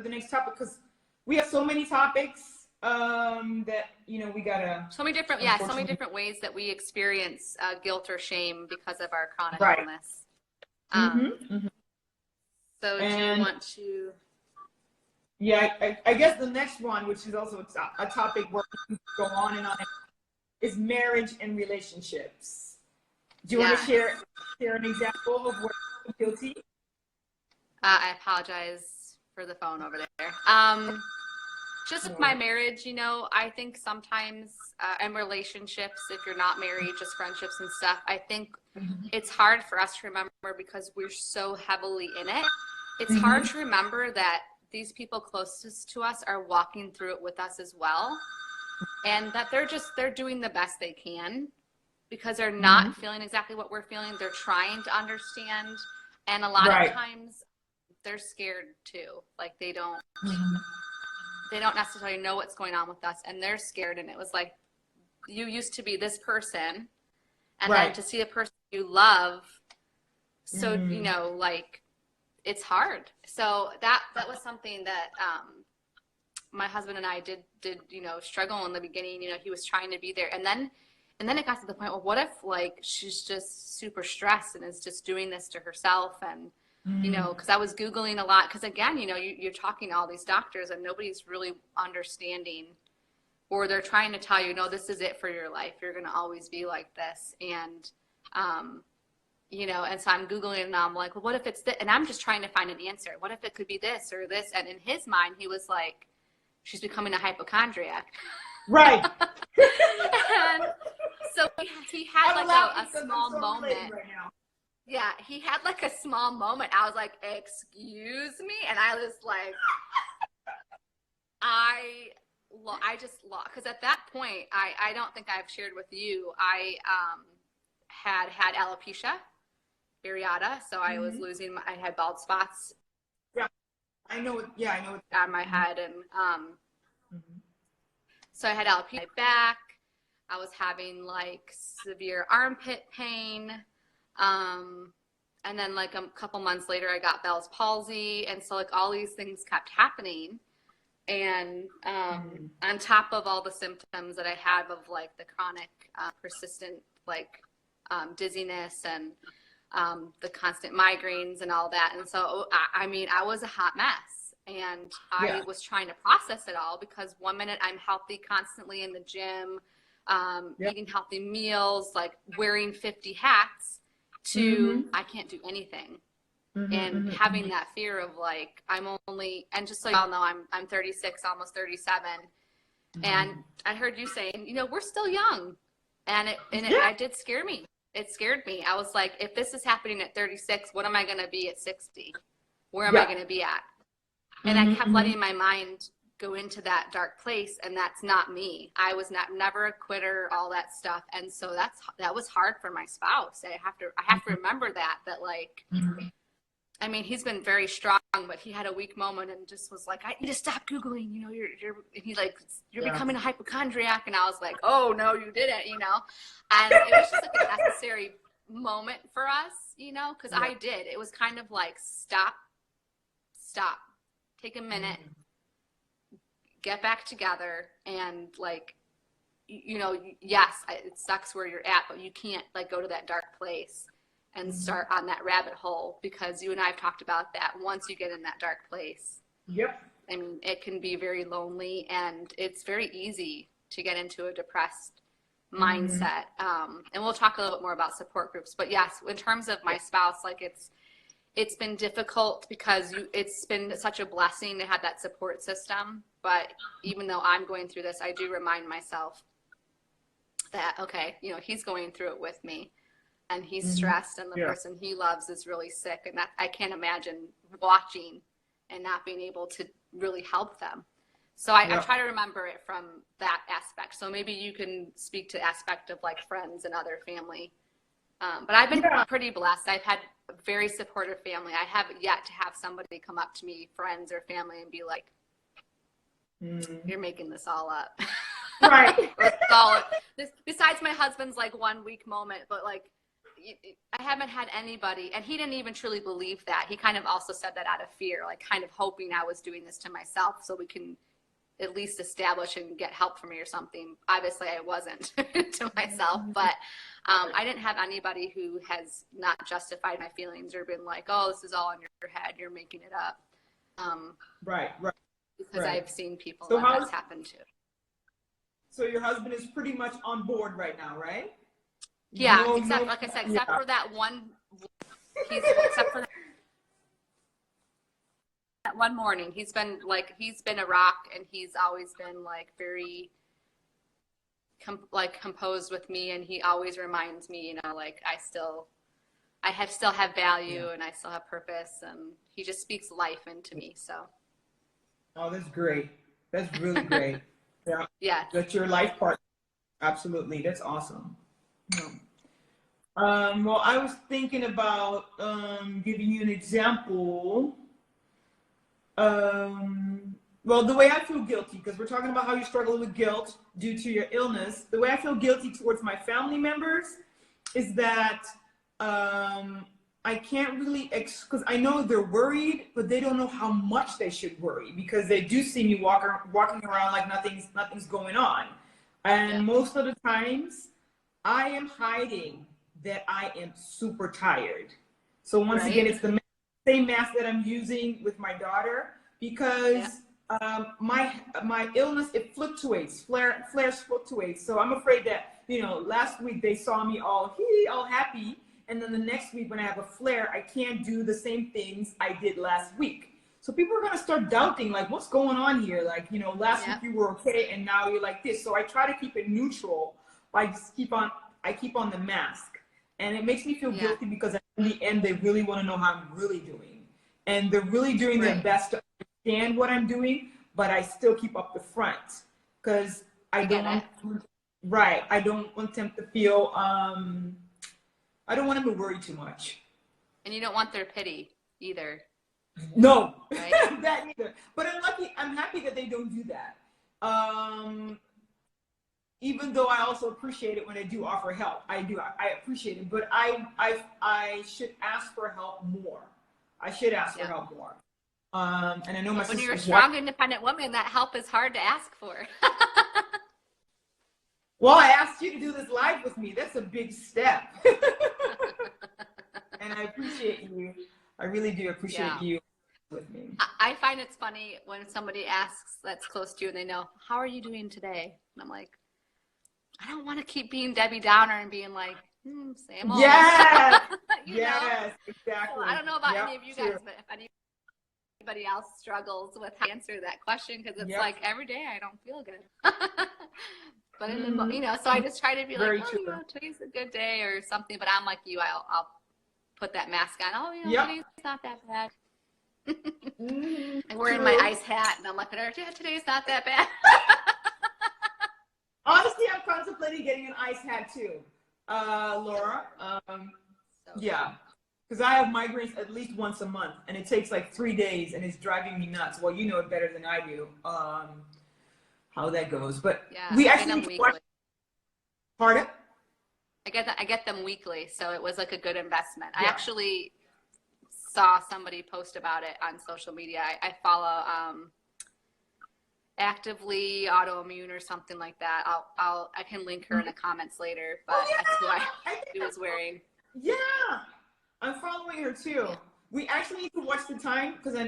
the next topic because we have so many topics that we gotta. So many different ways that we experience guilt or shame because of our chronic Right. illness. Mm-hmm. So do you want to? Yeah, I guess the next one, which is also a topic where we can go on and on, is marriage and relationships. Do you want to share an example of where you're guilty? I apologize for the phone over there. Just with my marriage, I think sometimes in relationships, if you're not married, just friendships and stuff, I think it's hard for us to remember because we're so heavily in it. It's hard to remember that these people closest to us are walking through it with us as well. And that they're doing the best they can because they're not feeling exactly what we're feeling. They're trying to understand. And a lot of times they're scared too. Like they don't necessarily know what's going on with us and they're scared. And it was like, you used to be this person and then to see a person you love. So, it's hard. So that was something that, my husband and I did, struggle in the beginning. He was trying to be there. And then it got to the point, well, what if she's just super stressed and is just doing this to herself? And, cause I was Googling a lot. Cause again, you're talking to all these doctors and nobody's really understanding, or they're trying to tell you, no, this is it for your life. You're going to always be like this. And, and so I'm Googling and I'm like, well, what if it's this? And I'm just trying to find an answer. What if it could be this or this? And in his mind, he was like, she's becoming a hypochondriac. Right. And so he had a small moment. Right now. Yeah, he had a small moment. I was like, excuse me? And I was like, I just lost. Because at that point, I don't think I've shared with you, I had alopecia areata. So I was losing, I had bald spots. Yeah, I know it. Yeah, I know it. On my head. And so I had alopecia on my back. I was having severe armpit pain. And then a couple months later, I got Bell's palsy. And so all these things kept happening. And on top of all the symptoms that I have of the chronic, persistent, dizziness and the constant migraines and all that. And so, I was a hot mess. And I was trying to process it all because one minute I'm healthy, constantly in the gym, eating healthy meals, wearing 50 hats, to I can't do anything. And having that fear of I'm only, and just so y'all know, I'm 36, almost 37. And I heard you saying, we're still young. And it did scare me. It scared me. I was like, if this is happening at 36, what am I going to be at 60? Where am I going to be at? And I kept letting my mind go into that dark place, and that's not me. I was never a quitter, all that stuff. And so that was hard for my spouse. I have to remember that he's been very strong, but he had a weak moment and just was like, I need to stop Googling, you're becoming a hypochondriac. And I was like, oh no, you didn't, and it was just a necessary moment for us, cause I did. It was kind of stop, take a minute, get back together. And yes, it sucks where you're at, but you can't go to that dark place and start on that rabbit hole, because you and I have talked about that. Once you get in that dark place, it can be very lonely, and it's very easy to get into a depressed mindset. And we'll talk a little bit more about support groups, but yes, in terms of my spouse, it's been difficult because it's been such a blessing to have that support system. But even though I'm going through this, I do remind myself that, okay, he's going through it with me. And he's stressed, and the person he loves is really sick. And that I can't imagine watching and not being able to really help them. So I try to remember it from that aspect. So maybe you can speak to the aspect of friends and other family. But I've been pretty blessed. I've had a very supportive family. I haven't yet to have somebody come up to me, friends or family, and be like, you're making this all up. Right. Besides my husband's 1 week moment, but I haven't had anybody, and he didn't even truly believe that. He kind of also said that out of fear, like kind of hoping I was doing this to myself so we can at least establish and get help from me or something. Obviously I wasn't to myself, but I didn't have anybody who has not justified my feelings or been like, oh, this is all in your head, you're making it up. Right. Because I've seen people so that that's happened to. So your husband is pretty much on board right now, right? Yeah, like I said, except for that one, except for that one morning, he's been a rock, and he's always been like very composed with me, and he always reminds me, you know, like I still have value, and I still have purpose, and he just speaks life into me. So. Oh, that's great. That's really great. Yeah. Yeah. That's your life partner. Absolutely. That's awesome. Yeah. Well, I was thinking about giving you an example. Well, the way I feel guilty, because we're talking about how you struggle with guilt due to your illness. The way I feel guilty towards my family members is that I can't really, because I know they're worried, but they don't know how much they should worry, because they do see me walking around like nothing's going on. And most of the times, I am hiding that I am super tired. So once again, it's the same mask that I'm using with my daughter, because my illness, it fluctuates, flares fluctuates. So I'm afraid that, you know, last week they saw me all happy, and then the next week when I have a flare, I can't do the same things I did last week. So people are gonna start doubting, like, what's going on here? Like, you know, last week you were okay, and now you're like this. So I try to keep it neutral by just keep on the mask. And it makes me feel guilty, because in the end, they really want to know how I'm really doing. And they're really doing their best to understand what I'm doing, but I still keep up the front, because I don't want them to feel, I don't want them to worry too much. And you don't want their pity either. No, that either. But I'm happy that they don't do that. Even though I also appreciate it when they do offer help. I appreciate it, but I should ask for help more. I should ask for help more. And I know my sister. When you're a strong, independent woman, that help is hard to ask for. Well, I asked you to do this live with me. That's a big step. And I appreciate you. I really do appreciate you with me. I find it's funny when somebody asks that's close to you and they know, how are you doing today? And I'm like, I don't want to keep being Debbie Downer and being like, same old. Yes, yes, exactly. So I don't know about any of you guys, but if anybody else struggles with how to answer that question, because it's like every day I don't feel good. But in the, you know, so I just try to be like, you know, today's a good day or something. But I'm like you, I'll put that mask on. Oh, you know, today's not that bad. I'm wearing my ice hat, and I'm like, today's not that bad. Honestly, I'm contemplating getting an ice hat too, Laura. Because I have migraines at least once a month, and it takes like 3 days, and it's driving me nuts. Well, you know it better than I do, how that goes. But we actually watch. Pardon? I get them weekly, so it was like a good investment. I actually saw somebody post about it on social media. I follow Actively Autoimmune or something like that. I can link her in the comments later, but that's who I was wearing. Yeah, I'm following her too. We actually need to watch the time, because I